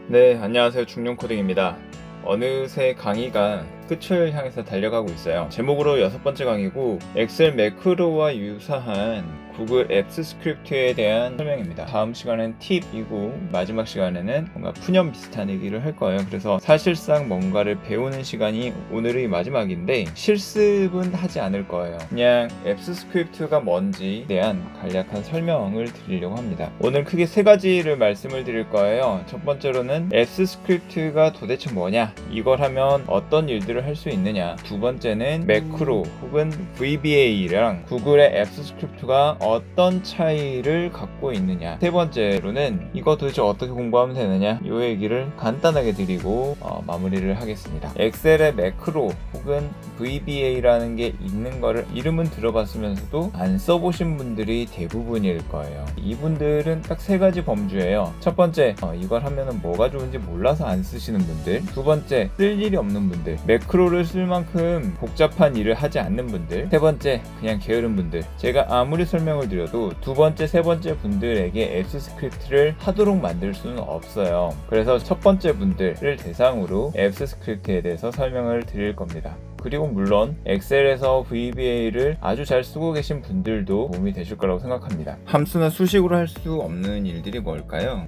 네, 안녕하세요. 중용코딩입니다. 어느새 강의가 끝을 향해서 달려가고 있어요. 제목으로 6번째 강의고 엑셀 매크로와 유사한 구글 앱스 스크립트에 대한 설명입니다. 다음 시간은 팁이고 마지막 시간에는 뭔가 푸념 비슷한 얘기를 할 거예요. 그래서 사실상 뭔가를 배우는 시간이 오늘의 마지막인데 실습은 하지 않을 거예요. 그냥 앱스 스크립트가 뭔지에 대한 간략한 설명을 드리려고 합니다. 오늘 크게 3가지를 말씀을 드릴 거예요. 첫 번째로는 앱스 스크립트가 도대체 뭐냐, 이걸 하면 어떤 일들을 할 수 있느냐. 두 번째는 매크로 혹은 VBA랑 구글의 앱스 스크립트가 어떤 차이를 갖고 있느냐. 세 번째로는 이거 도대체 어떻게 공부하면 되느냐, 이 얘기를 간단하게 드리고 마무리를 하겠습니다. 엑셀의 매크로 혹은 VBA라는 게 있는 거를 이름은 들어봤으면서도 안 써보신 분들이 대부분일 거예요. 이분들은 딱 3가지 범주예요. 첫 번째, 이걸 하면 뭐가 좋은지 몰라서 안 쓰시는 분들. 두 번째, 쓸 일이 없는 분들, 매크로를 쓸 만큼 복잡한 일을 하지 않는 분들. 세 번째, 그냥 게으른 분들. 제가 아무리 설명을 드려도 두 번째, 세 번째 분들에게 앱스 스크립트를 하도록 만들 수는 없어요. 그래서 첫 번째 분들을 대상으로 앱스 스크립트에 대해서 설명을 드릴 겁니다. 그리고 물론 엑셀에서 VBA를 아주 잘 쓰고 계신 분들도 도움이 되실 거라고 생각합니다. 함수나 수식으로 할 수 없는 일들이 뭘까요?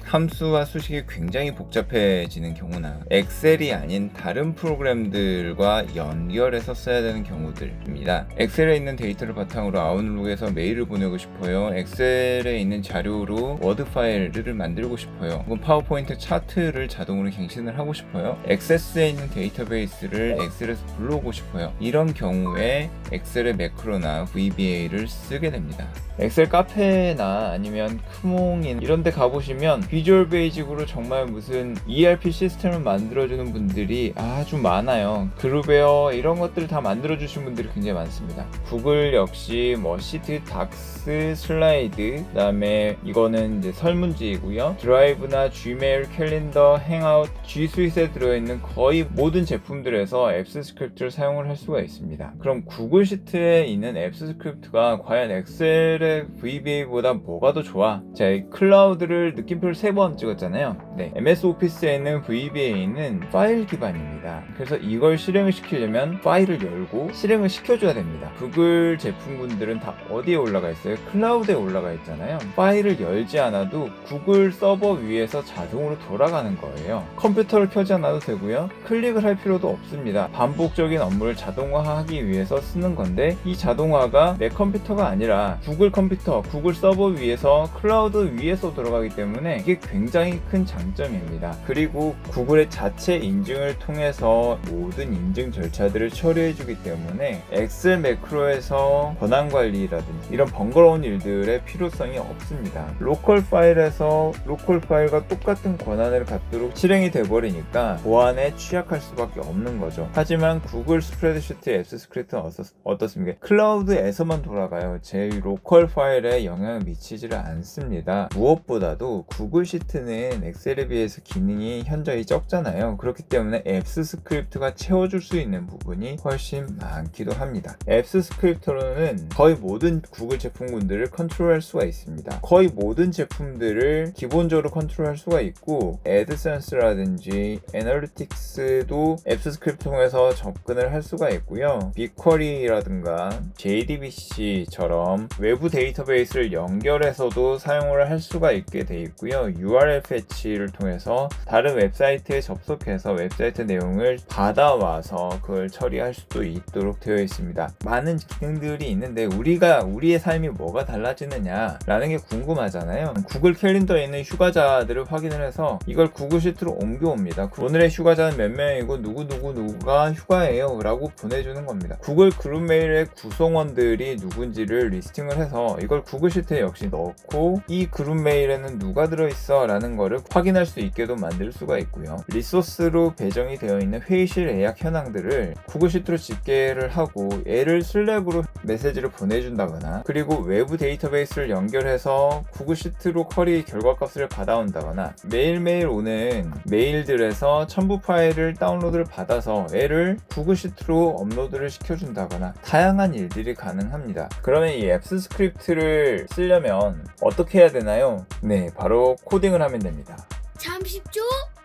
함수와 수식이 굉장히 복잡해지는 경우나 엑셀이 아닌 다른 프로그램들과 연결해서 써야 되는 경우들입니다. 엑셀에 있는 데이터를 바탕으로 아웃룩에서 메일을 보내고 싶어요. 엑셀에 있는 자료로 워드 파일을 만들고 싶어요. 혹은 파워포인트 차트를 자동으로 갱신을 하고 싶어요. 액세스에 있는 데이터베이스를 엑셀에서 불러오고 싶어요. 이런 경우에 엑셀의 매크로나 VBA를 쓰게 됩니다. 엑셀 카페나 아니면 크몽인 이런 데 가보시면 비주얼 베이직으로 정말 무슨 ERP 시스템을 만들어주는 분들이 아주 많아요. 그룹웨어 이런 것들을 다 만들어주신 분들이 굉장히 많습니다. 구글 역시 시트, 닥스, 슬라이드, 그 다음에 이거는 이제 설문지이고요. 드라이브나 지메일, 캘린더, 행아웃, G 스윗에 들어있는 거의 모든 제품들에서 앱스 스크립트를 사용을 할 수가 있습니다. 그럼 구글 시트에 있는 앱스 스크립트가 과연 엑셀의 VBA보다 뭐가 더 좋아? 제가 클라우드를 느낌표를 3번 찍었잖아요. 네, MS 오피스에 있는 VBA는 파일 기반입니다. 그래서 이걸 실행을 시키려면 파일을 열고 실행을 시켜줘야 됩니다. 구글 제품군들은 다 어디에 올라가 있어요? 클라우드에 올라가 있잖아요. 파일을 열지 않아도 구글 서버 위에서 자동으로 돌아가는 거예요. 컴퓨터를 켜지 않아도 되고요. 클릭을 할 필요도 없습니다. 반복적인 업무를 자동화하기 위해서 쓰는 건데 이 자동화가 내 컴퓨터가 아니라 구글 컴퓨터, 구글 서버 위에서 클라우드 위에서 돌아가기 때문에 이게 굉장히 큰 장점입니다. 그리고 구글의 자체 인증을 통해서 모든 인증 절차들을 처리해주기 때문에 엑셀 매크로에서 권한 관리라든지 이런 번거로운 일들의 필요성이 없습니다. 로컬 파일에서 로컬 파일과 똑같은 권한을 갖도록 실행이 돼버리니까 보안에 취약할 수밖에 없는 거죠. 하지만 구글 스프레드시트 앱스 스크립트는 어떻습니까? 클라우드에서만 돌아가요. 제 로컬 파일에 영향을 미치지를 않습니다. 무엇보다도 구글 시트는 엑셀에 비해서 기능이 현저히 적잖아요. 그렇기 때문에 앱스 스크립트가 채워줄 수 있는 부분이 훨씬 많기도 합니다. 앱스 스크립트로는 거의 모든 구글 제품군들을 컨트롤할 수가 있습니다. 거의 모든 제품들을 기본적으로 컨트롤할 수가 있고 애드센스라든지 애널리틱스도 앱스 스크립트 통해서 접근을 할 수가 있고요. 빅쿼리라든가 JDBC처럼 외부 데이터베이스를 연결해서도 사용을 할 수가 있게 되어 있고요. URL 패치를 통해서 다른 웹사이트에 접속해서 웹사이트 내용을 받아와서 그걸 처리할 수도 있도록 되어 있습니다. 많은 기능들이 있는데 우리의 삶이 뭐가 달라지느냐 라는 게 궁금하잖아요. 구글 캘린더에 있는 휴가자들을 확인을 해서 이걸 구글 시트로 옮겨옵니다. 오늘의 휴가자는 몇 명이고 누구가 휴가예요 라고 보내주는 겁니다. 구글 그룹 메일의 구성원들이 누군지를 리스팅을 해서 이걸 구글 시트에 역시 넣고 이 그룹 메일에는 누가 들어있어 라는 거를 확인할 수 있게도 만들 수가 있고요. 리소스로 배정이 되어 있는 회의실 예약 현황들을 구글 시트로 집계를 하고 얘를 슬랙으로 메시지를 보내준다거나 그리고 외부 데이터베이스를 연결해서 구글 시트로 쿼리 결과값을 받아온다거나 매일매일 오는 메일들에서 첨부 파일을 다운로드를 받아서 얘를 구글 시트로 업로드를 시켜준다거나 다양한 일들이 가능합니다. 그러면 이 앱스 스크립트를 쓰려면 어떻게 해야 되나요? 네, 바로 코딩을 하면 됩니다. 잠시죠.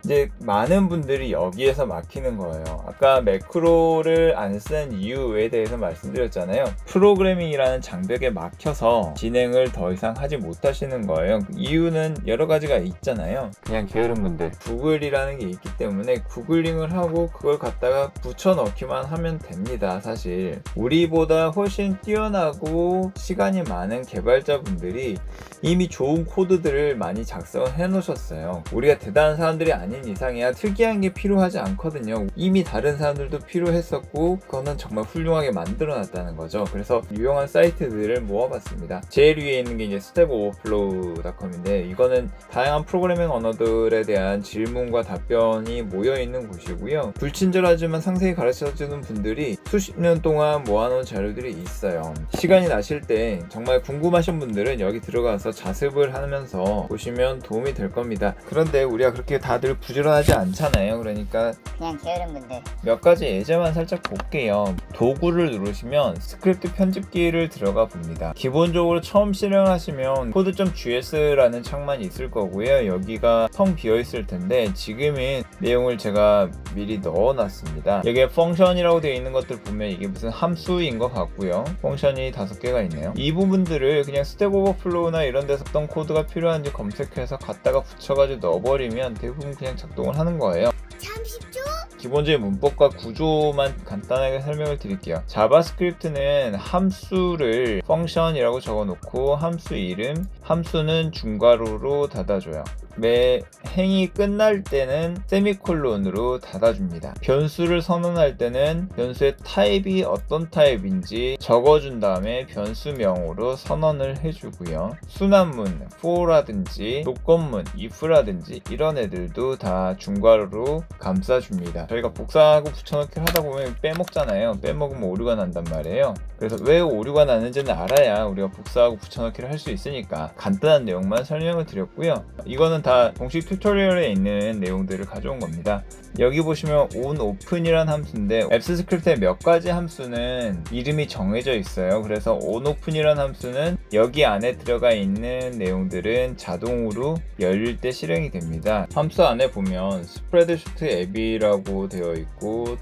이제 많은 분들이 여기에서 막히는 거예요. 아까 매크로를 안 쓴 이유에 대해서 말씀드렸잖아요. 프로그래밍이라는 장벽에 막혀서 진행을 더 이상 하지 못하시는 거예요. 이유는 여러 가지가 있잖아요. 그냥 게으른 분들, 구글이라는 게 있기 때문에 구글링을 하고 그걸 갖다가 붙여 넣기만 하면 됩니다. 사실 우리보다 훨씬 뛰어나고 시간이 많은 개발자분들이 이미 좋은 코드들을 많이 작성해 놓으셨어요. 우리가 대단한 사람들이 아닌 이상이야 특이한 게 필요하지 않거든요. 이미 다른 사람들도 필요했었고 그거는 정말 훌륭하게 만들어 놨다는 거죠. 그래서 유용한 사이트들을 모아봤습니다. 제일 위에 있는 게 이제 stackoverflow.com인데 이거는 다양한 프로그래밍 언어들에 대한 질문과 답변이 모여 있는 곳이고요. 불친절하지만 상세히 가르쳐주는 분들이 수십 년 동안 모아놓은 자료들이 있어요. 시간이 나실 때 정말 궁금하신 분들은 여기 들어가서 자습을 하면서 보시면 도움이 될 겁니다. 그런데 우리가 그렇게 다들 부지런하지 않잖아요. 그러니까 그냥 게으른 분들. 몇 가지 예제만 살짝 볼게요. 도구를 누르시면 스크립트 편집기를 들어가 봅니다. 기본적으로 처음 실행하시면 code.js라는 창만 있을 거고요. 여기가 텅 비어 있을 텐데 지금은 내용을 제가 미리 넣어 놨습니다. 여기에 펑션이라고 되어 있는 것들 보면 이게 무슨 함수인 것 같고요. 펑션이 5개가 있네요. 이 부분들을 그냥 스택 오버플로우나 이런 데서 어떤 코드가 필요한지 검색해서 갖다가 붙여가지고 넣어버리면 대부분 그냥 작동을 하는 거예요. 잠시죠. 기본적인 문법과 구조만 간단하게 설명을 드릴게요. 자바스크립트는 함수를 펑션이라고 적어놓고 함수 이름, 함수는 중괄호로 닫아줘요. 매 행이 끝날 때는 세미콜론으로 닫아줍니다. 변수를 선언할 때는 변수의 타입이 어떤 타입인지 적어준 다음에 변수명으로 선언을 해주고요. 순환문, for라든지 조건문, if라든지 이런 애들도 다 중괄호로 감싸줍니다. 저희가 복사하고 붙여넣기를 하다 보면 빼먹잖아요. 빼먹으면 오류가 난단 말이에요. 그래서 왜 오류가 나는지는 알아야 우리가 복사하고 붙여넣기를 할 수 있으니까 간단한 내용만 설명을 드렸고요. 이거는 다 공식 튜토리얼에 있는 내용들을 가져온 겁니다. 여기 보시면 on, open이란 함수인데 앱스 스크립트의 몇 가지 함수는 이름이 정해져 있어요. 그래서 on, open이란 함수는 여기 안에 들어가 있는 내용들은 자동으로 열릴 때 실행이 됩니다. 함수 안에 보면 스프레드시트 앱이라고 되어 있고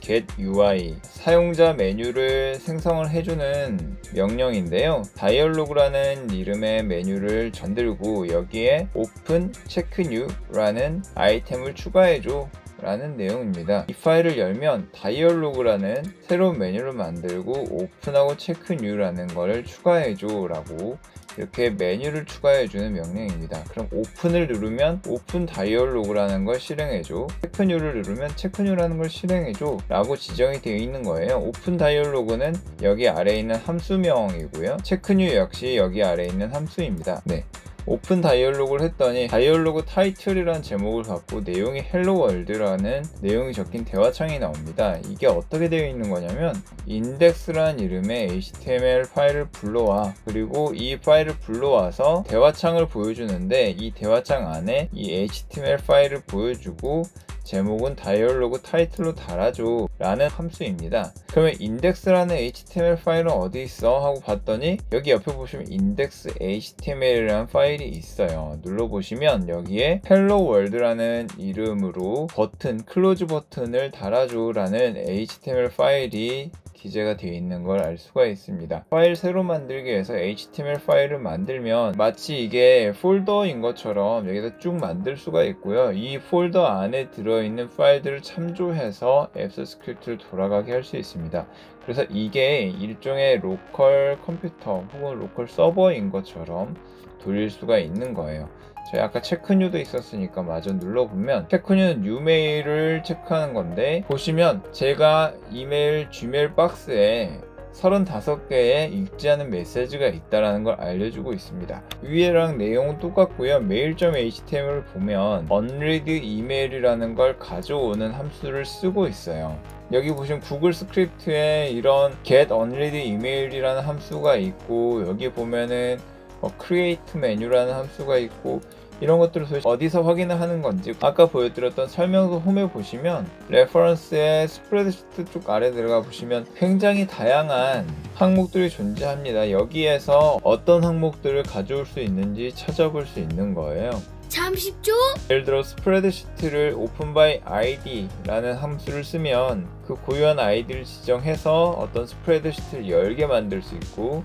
.getUI 사용자 메뉴를 생성을 해주는 명령인데요. 다이얼로그라는 이름의 메뉴를 전들고 여기에 open check new라는 아이템을 추가해줘 라는 내용입니다. 이 파일을 열면 다이얼로그라는 새로운 메뉴를 만들고 오픈하고 체크 뉴라는 거를 추가해줘 라고 이렇게 메뉴를 추가해주는 명령입니다. 그럼 오픈을 누르면 오픈 다이얼로그라는 걸 실행해줘, 체크 뉴를 누르면 체크 뉴라는 걸 실행해줘 라고 지정이 되어 있는 거예요. 오픈 다이얼로그는 여기 아래에 있는 함수명이고요. 체크 뉴 역시 여기 아래에 있는 함수입니다. 네. 오픈 다이얼로그를 했더니 다이얼로그 타이틀이라는 제목을 갖고 내용이 헬로 월드라는 내용이 적힌 대화창이 나옵니다. 이게 어떻게 되어 있는 거냐면 인덱스라는 이름의 HTML 파일을 불러와, 그리고 이 파일을 불러와서 대화창을 보여주는데 이 대화창 안에 이 HTML 파일을 보여주고 제목은 다이얼로그 타이틀로 달아줘 라는 함수입니다. 그러면 인덱스라는 HTML 파일은 어디 있어? 하고 봤더니 여기 옆에 보시면 index HTML이라는 파일이 있어요. 눌러보시면 여기에 hello world라는 이름으로 버튼, 클로즈 버튼을 달아줘 라는 HTML 파일이 기재가 되어 있는 걸 알 수가 있습니다. 파일 새로 만들기 위해서 HTML 파일을 만들면 마치 이게 폴더인 것처럼 여기다 쭉 만들 수가 있고요. 이 폴더 안에 들어있는 파일들을 참조해서 앱스 스크립트를 돌아가게 할 수 있습니다. 그래서 이게 일종의 로컬 컴퓨터 혹은 로컬 서버인 것처럼 돌릴 수가 있는 거예요. 저희 아까 체크뉴도 있었으니까 마저 눌러보면 체크뉴는 뉴메일을 체크하는 건데 보시면 제가 이메일 Gmail 박스에 35개의 읽지 않은 메시지가 있다는 걸 알려주고 있습니다. 위에랑 내용은 똑같고요. mail.html을 보면 unread email이라는 걸 가져오는 함수를 쓰고 있어요. 여기 보시면 구글 스크립트에 이런 get unread email이라는 함수가 있고 여기 보면은 create 메뉴라는 함수가 있고 이런 것들을 도대체 어디서 확인을 하는 건지 아까 보여드렸던 설명서 홈에 보시면 레퍼런스의 스프레드시트 쪽 아래 들어가 보시면 굉장히 다양한 항목들이 존재합니다. 여기에서 어떤 항목들을 가져올 수 있는지 찾아볼 수 있는 거예요. 잠시죠. 예를 들어 스프레드시트를 openByID라는 함수를 쓰면 그 고유한 아이디를 지정해서 어떤 스프레드시트를 열게 만들 수 있고,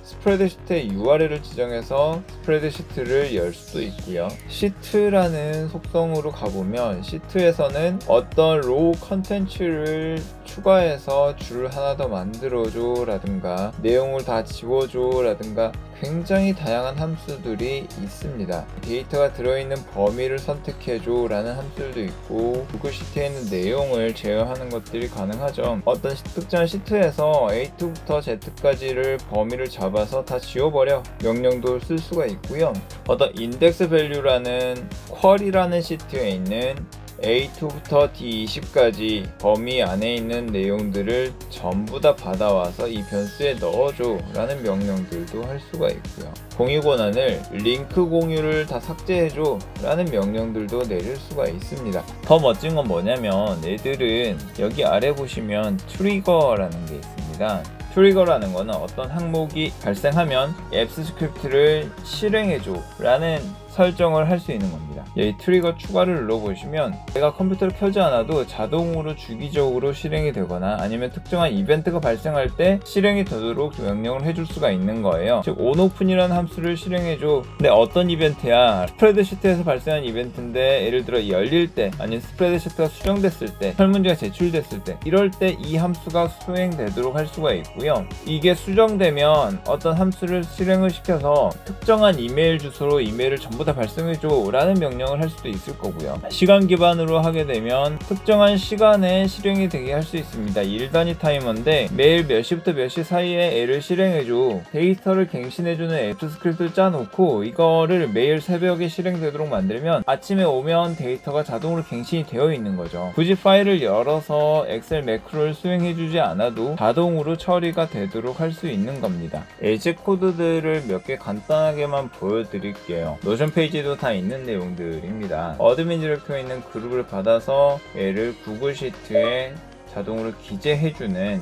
스프레드시트의 URL을 지정해서 스프레드시트를 열 수도 있고요. 시트라는 속성으로 가보면 시트에서는 어떤 로우 컨텐츠를 추가해서 줄을 하나 더 만들어줘 라든가 내용을 다 지워줘 라든가 굉장히 다양한 함수들이 있습니다. 데이터가 들어있는 범위를 선택해줘 라는 함수들도 있고, 구글 시트에 있는 내용을 제어하는 것들이 가능하죠. 어떤 특정한 시트에서 A2부터 Z까지를 범위를 잡아서 다 지워버려 명령도 쓸 수가 있고요. 어떤 인덱스 밸류라는 쿼리라는 시트에 있는 A2부터 D20까지 범위 안에 있는 내용들을 전부 다 받아와서 이 변수에 넣어줘 라는 명령들도 할 수가 있고요. 공유 권한을 링크 공유를 다 삭제해줘 라는 명령들도 내릴 수가 있습니다. 더 멋진 건 뭐냐면 얘들은 여기 아래 보시면 트리거라는 게 있습니다. 트리거라는 거는 어떤 항목이 발생하면 앱스 스크립트를 실행해줘 라는 설정을 할 수 있는 겁니다. 이 트리거 추가를 눌러보시면 내가 컴퓨터를 켜지 않아도 자동으로 주기적으로 실행이 되거나 아니면 특정한 이벤트가 발생할 때 실행이 되도록 명령을 해줄 수가 있는 거예요. 즉 온오픈이라는 함수를 실행해줘. 근데 어떤 이벤트야? 스프레드시트에서 발생한 이벤트인데 예를 들어 열릴 때 아니면 스프레드시트가 수정됐을 때, 설문지가 제출됐을 때, 이럴 때 이 함수가 수행되도록 할 수가 있고요. 이게 수정되면 어떤 함수를 실행을 시켜서 특정한 이메일 주소로 이메일을 전부 다 발송해줘 라는 명령을 할 수도 있을 거고요. 시간 기반으로 하게 되면 특정한 시간에 실행이 되게 할 수 있습니다. 일 단위 타이머인데 매일 몇 시부터 몇 시 사이에 애를 실행해줘. 데이터를 갱신해주는 앱스 스크립트를 짜놓고 이거를 매일 새벽에 실행되도록 만들면 아침에 오면 데이터가 자동으로 갱신이 되어 있는 거죠. 굳이 파일을 열어서 엑셀 매크로를 수행해주지 않아도 자동으로 처리가 되도록 할 수 있는 겁니다. 예제 코드들을 몇 개 간단하게만 보여드릴게요. 노션 페이지도 다 있는 내용들입니다. 어드민 디렉토리에 있는 그룹을 받아서 얘를 구글 시트에 자동으로 기재해주는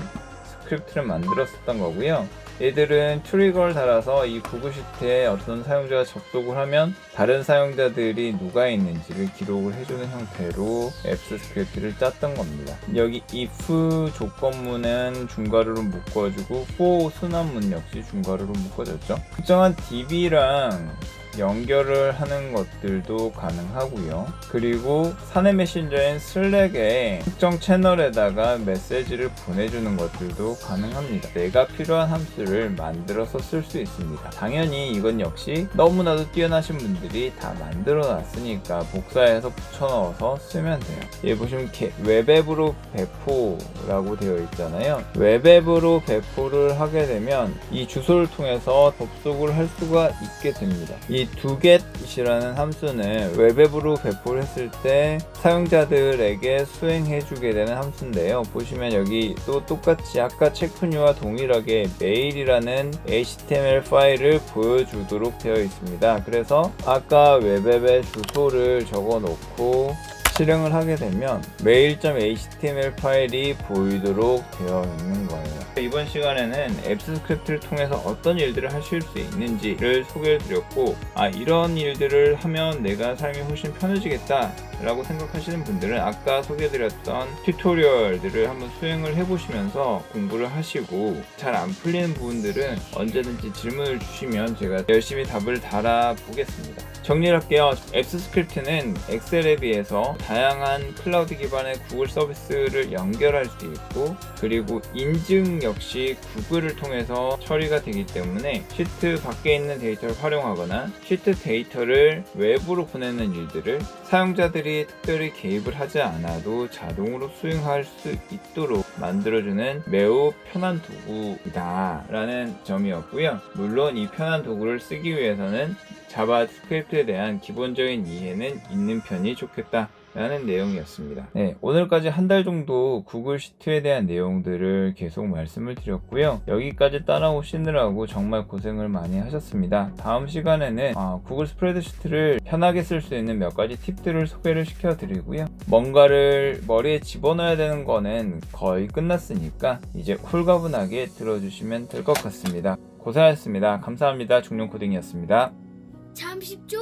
스크립트를 만들었었던 거고요. 얘들은 트리거를 달아서 이 구글 시트에 어떤 사용자가 접속을 하면 다른 사용자들이 누가 있는지를 기록을 해주는 형태로 앱스 스크립트를 짰던 겁니다. 여기 if 조건문은 중괄호로 묶어주고 for 순환문 역시 중괄호로 묶어졌죠. 특정한 DB랑 연결을 하는 것들도 가능하고요. 그리고 사내 메신저인 슬랙에 특정 채널에다가 메시지를 보내주는 것들도 가능합니다. 내가 필요한 함수를 만들어서 쓸 수 있습니다. 당연히 이건 역시 너무나도 뛰어나신 분들이 다 만들어 놨으니까 복사해서 붙여넣어서 쓰면 돼요. 여기 보시면 웹앱으로 배포라고 되어 있잖아요. 웹앱으로 배포를 하게 되면 이 주소를 통해서 접속을 할 수가 있게 됩니다. 이 doget이라는 함수는 웹앱으로 배포를 했을 때 사용자들에게 수행해주게 되는 함수인데요. 보시면 여기 또 똑같이 아까 체크뉴와 동일하게 메일이라는 HTML 파일을 보여주도록 되어 있습니다. 그래서 아까 웹앱의 주소를 적어 놓고 실행을 하게 되면 mail.html 파일이 보이도록 되어 있는 거예요. 이번 시간에는 앱스 스크립트를 통해서 어떤 일들을 하실 수 있는지를 소개해 드렸고, 이런 일들을 하면 내가 삶이 훨씬 편해지겠다 라고 생각하시는 분들은 아까 소개해 드렸던 튜토리얼들을 한번 수행을 해 보시면서 공부를 하시고, 잘 안 풀리는 부분들은 언제든지 질문을 주시면 제가 열심히 답을 달아 보겠습니다. 정리를 할게요. 앱스 스크립트는 엑셀에 비해서 다양한 클라우드 기반의 구글 서비스를 연결할 수 있고, 그리고 인증 역시 구글을 통해서 처리가 되기 때문에 시트 밖에 있는 데이터를 활용하거나 시트 데이터를 외부로 보내는 일들을 사용자들이 특별히 개입을 하지 않아도 자동으로 수행할 수 있도록 만들어주는 매우 편한 도구이다 라는 점이었고요. 물론 이 편한 도구를 쓰기 위해서는 자바스크립트에 대한 기본적인 이해는 있는 편이 좋겠다 라는 내용이었습니다. 네, 오늘까지 한 달 정도 구글 시트에 대한 내용들을 계속 말씀을 드렸고요. 여기까지 따라오시느라고 정말 고생을 많이 하셨습니다. 다음 시간에는 구글 스프레드시트를 편하게 쓸 수 있는 몇 가지 팁들을 소개를 시켜드리고요. 뭔가를 머리에 집어넣어야 되는 거는 거의 끝났으니까 이제 홀가분하게 들어주시면 될 것 같습니다. 고생하셨습니다. 감사합니다. 중년코딩이었습니다. 잠시죠.